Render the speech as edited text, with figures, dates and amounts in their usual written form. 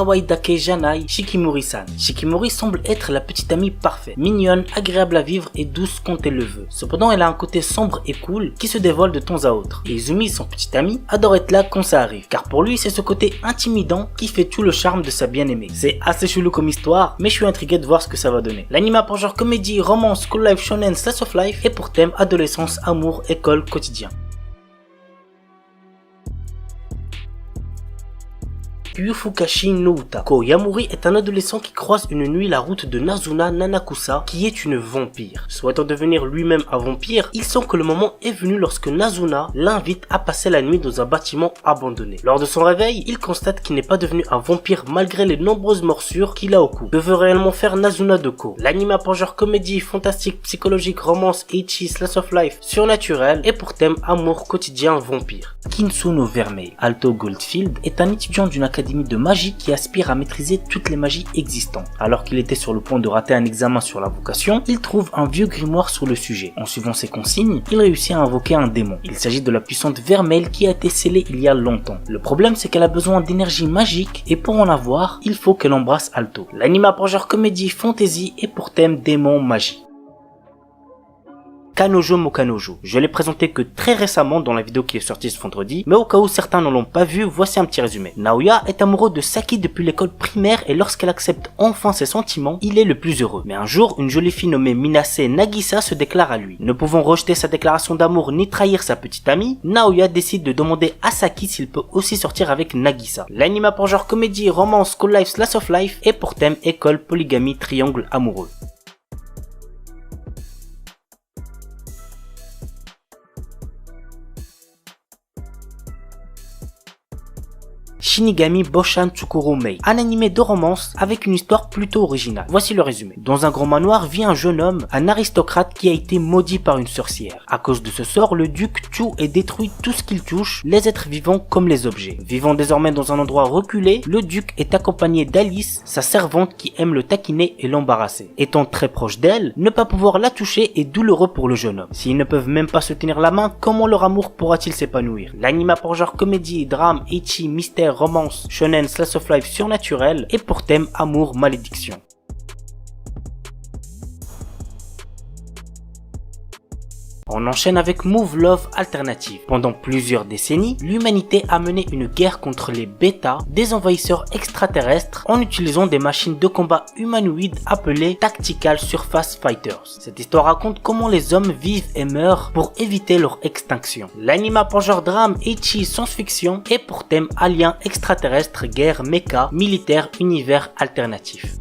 Kawaii Dake Janai Shikimori-san. Shikimori semble être la petite amie parfaite, mignonne, agréable à vivre et douce quand elle le veut. Cependant, elle a un côté sombre et cool qui se dévoile de temps à autre. Et Izumi, son petit ami, adore être là quand ça arrive, car pour lui, c'est ce côté intimidant qui fait tout le charme de sa bien-aimée. C'est assez chelou comme histoire, mais je suis intrigué de voir ce que ça va donner. L'anime a pour genre comédie, romance, school life, shonen, slice of life et pour thème adolescence, amour, école, quotidien. Yufukashi no Uta. Ko Yamuri est un adolescent qui croise une nuit la route de Nazuna Nanakusa, qui est une vampire. Souhaitant devenir lui-même un vampire, il sent que le moment est venu lorsque Nazuna l'invite à passer la nuit dans un bâtiment abandonné. Lors de son réveil, il constate qu'il n'est pas devenu un vampire malgré les nombreuses morsures qu'il a au cou. Que veut réellement faire Nazuna de Ko? L'anime a pour genre comédie, fantastique, psychologique, romance, ecchi, slice of life, surnaturel et pour thème amour quotidien vampire. Kinsuno Vermeil, Alto Goldfield, est un étudiant d'une académie de magie qui aspire à maîtriser toutes les magies existantes. Alors qu'il était sur le point de rater un examen sur la vocation, il trouve un vieux grimoire sur le sujet. En suivant ses consignes, il réussit à invoquer un démon. Il s'agit de la puissante Vermeil qui a été scellée il y a longtemps. Le problème, c'est qu'elle a besoin d'énergie magique et pour en avoir, il faut qu'elle embrasse Alto. L'anime a pour genre comédie, fantasy et pour thème démon magie. Kanojo mo Kanojo. Je l'ai présenté que très récemment dans la vidéo qui est sortie ce vendredi, mais au cas où certains ne l'ont pas vu, voici un petit résumé. Naoya est amoureux de Saki depuis l'école primaire et lorsqu'elle accepte enfin ses sentiments, il est le plus heureux. Mais un jour, une jolie fille nommée Minase Nagisa se déclare à lui. Ne pouvant rejeter sa déclaration d'amour ni trahir sa petite amie, Naoya décide de demander à Saki s'il peut aussi sortir avec Nagisa. L'anime a pour genre comédie, romance, school life, slice of life et pour thème école, polygamie, triangle amoureux. Shinigami Boshan Tsukuru Mei, un animé de romance avec une histoire plutôt originale. Voici le résumé. Dans un grand manoir vit un jeune homme, un aristocrate qui a été maudit par une sorcière. À cause de ce sort, le duc tue et détruit tout ce qu'il touche, les êtres vivants comme les objets. Vivant désormais dans un endroit reculé, le duc est accompagné d'Alice, sa servante qui aime le taquiner et l'embarrasser. Étant très proche d'elle, ne pas pouvoir la toucher est douloureux pour le jeune homme. S'ils ne peuvent même pas se tenir la main, comment leur amour pourra-t-il s'épanouir? L'anime a pour genre comédie, drame, ecchi, mystère, romance, shonen, slice of life surnaturel et pour thème amour, malédiction. On enchaîne avec Move Love Alternative. Pendant plusieurs décennies, l'humanité a mené une guerre contre les bêtas, des envahisseurs extraterrestres, en utilisant des machines de combat humanoïdes appelées Tactical Surface Fighters. Cette histoire raconte comment les hommes vivent et meurent pour éviter leur extinction. L'anime a pour genre drame, ecchi, science-fiction et pour thème aliens extraterrestres, guerre, mecha, militaire, univers alternatif.